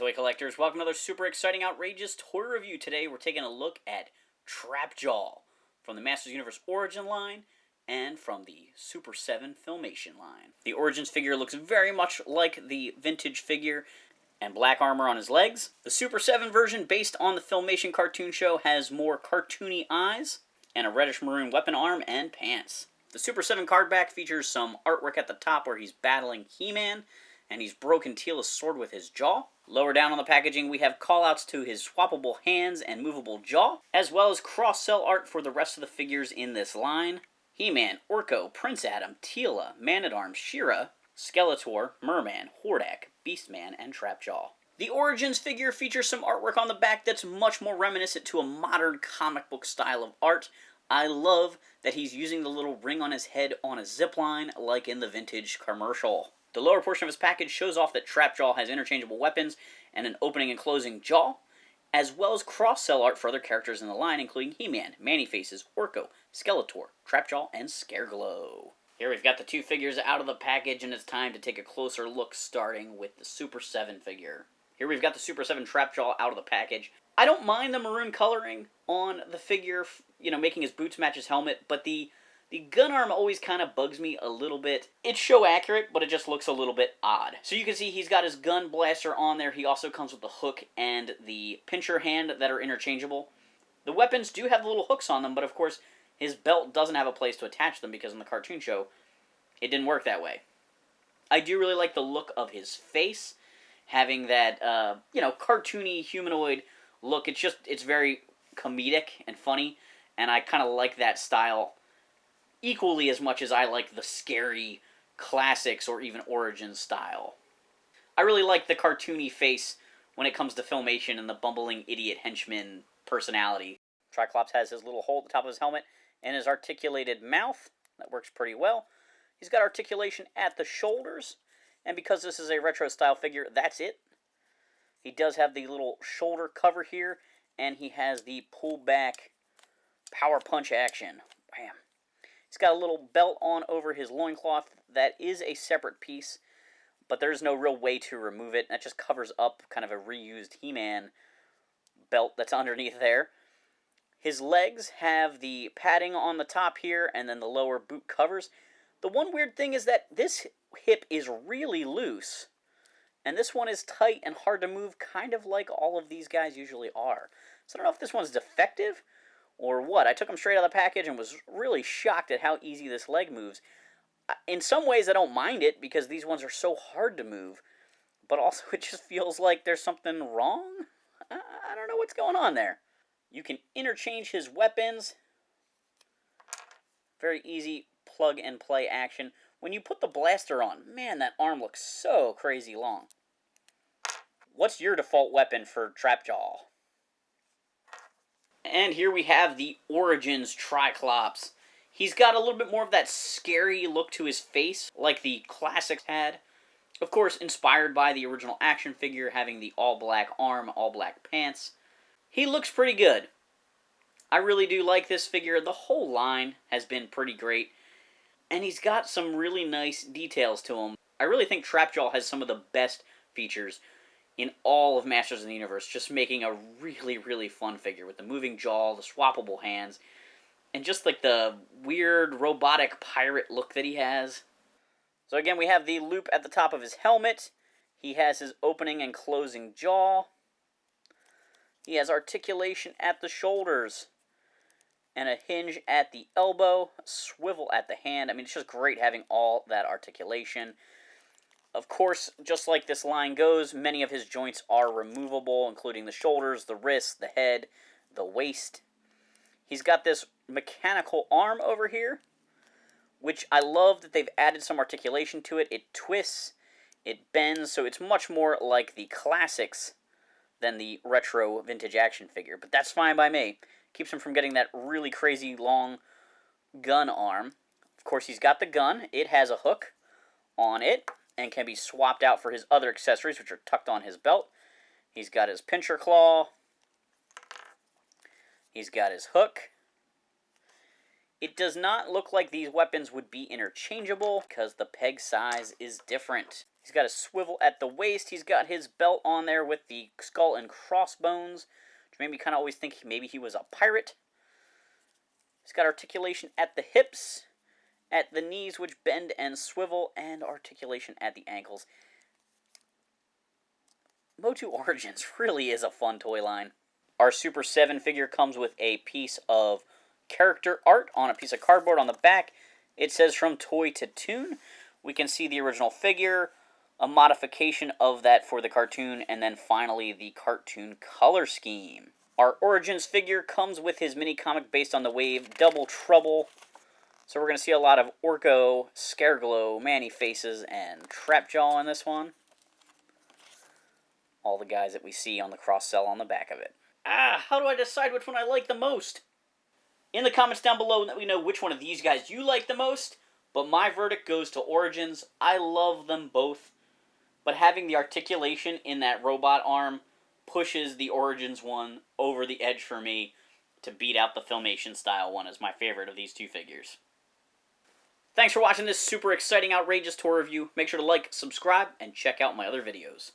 toy collectors, welcome to another super exciting, outrageous toy review. Today we're taking a look at Trapjaw from the Masters Universe Origin line and from the Super7 Filmation line. The Origins figure looks very much like the vintage figure and black armor on his legs. The Super 7 version, based on the Filmation cartoon show, has more cartoony eyes and a reddish maroon weapon arm and pants. The Super 7 card back features some artwork at the top where he's battling He-Man, and he's broken Teela's sword with his jaw. Lower down on the packaging, we have callouts to his swappable hands and movable jaw, as well as cross-sell art for the rest of the figures in this line. He-Man, Orko, Prince Adam, Teela, Man-at-Arms, She-Ra, Skeletor, Merman, Hordak, Beastman, and Trapjaw. The Origins figure features some artwork on the back that's much more reminiscent to a modern comic book style of art. I love that he's using the little ring on his head on a zipline like in the vintage commercial. The lower portion of his package shows off that Trapjaw has interchangeable weapons and an opening and closing jaw, as well as cross-sell art for other characters in the line, including He-Man, Manny-Faces, Orko, Skeletor, Trapjaw, and Scareglow. Here we've got the two figures out of the package, and it's time to take a closer look, starting with the Super 7 figure. Here we've got the Super 7 Trapjaw out of the package. I don't mind the maroon coloring on the figure, making his boots match his helmet, but the gun arm always kind of bugs me a little bit. It's show accurate, but it just looks a little bit odd. So you can see he's got his gun blaster on there. He also comes with the hook and the pincher hand that are interchangeable. The weapons do have the little hooks on them, but of course his belt doesn't have a place to attach them because in the cartoon show it didn't work that way. I do really like the look of his face, having that cartoony humanoid look. It's very comedic and funny, and I kind of like that style equally as much as I like the scary classics or even Origins style. I really like the cartoony face when it comes to Filmation and the bumbling idiot henchman personality. Triclops has his little hole at the top of his helmet and his articulated mouth. That works pretty well. He's got articulation at the shoulders, and because this is a retro style figure, that's it. He does have the little shoulder cover here, and he has the pull back power punch action. Bam. He's got a little belt on over his loincloth that is a separate piece, but there's no real way to remove it. That just covers up kind of a reused He-Man belt that's underneath there. His legs have the padding on the top here, and then the lower boot covers. The one weird thing is that this hip is really loose, and this one is tight and hard to move, kind of like all of these guys usually are. So I don't know if this one's defective or what. I took them straight out of the package and was really shocked at how easy this leg moves. In some ways, I don't mind it because these ones are so hard to move, but also it just feels like there's something wrong. I don't know what's going on there. You can interchange his weapons. Very easy plug and play action. When you put the blaster on, man, that arm looks so crazy long. What's your default weapon for Trapjaw? And here we have the Origins Triclops. He's got a little bit more of that scary look to his face, like the classics had. Of course, inspired by the original action figure, having the all-black arm, all-black pants. He looks pretty good. I really do like this figure. The whole line has been pretty great. And he's got some really nice details to him. I really think Trapjaw has some of the best features in all of Masters of the Universe, just making a really, really fun figure with the moving jaw, the swappable hands, and just like the weird robotic pirate look that he has. So again, we have the loop at the top of his helmet. He has his opening and closing jaw. He has articulation at the shoulders and a hinge at the elbow, a swivel at the hand. I mean, it's just great having all that articulation. Of course, just like this line goes, many of his joints are removable, including the shoulders, the wrists, the head, the waist. He's got this mechanical arm over here, which I love that they've added some articulation to it. It twists, it bends, so it's much more like the classics than the retro vintage action figure. But that's fine by me. Keeps him from getting that really crazy long gun arm. Of course, he's got the gun. It has a hook on it and can be swapped out for his other accessories, which are tucked on his belt. He's got his pincher claw. He's got his hook. It does not look like these weapons would be interchangeable because the peg size is different. He's got a swivel at the waist. He's got his belt on there with the skull and crossbones, which made me kind of always think maybe he was a pirate. He's got articulation at the hips, at the knees, which bend and swivel, and articulation at the ankles. Motu Origins really is a fun toy line. Our Super 7 figure comes with a piece of character art on a piece of cardboard on the back. It says from toy to tune. We can see the original figure, a modification of that for the cartoon, and then finally the cartoon color scheme. Our Origins figure comes with his mini comic based on the wave Double Trouble. So we're going to see a lot of Orko, Scareglow, Man-E-Faces, and Trapjaw in this one. All the guys that we see on the cross-sell on the back of it. How do I decide which one I like the most? In the comments down below, let me know which one of these guys you like the most. But my verdict goes to Origins. I love them both. But having the articulation in that robot arm pushes the Origins one over the edge for me to beat out the Filmation style one as my favorite of these two figures. Thanks for watching this super exciting, outrageous toy review. Make sure to like, subscribe, and check out my other videos.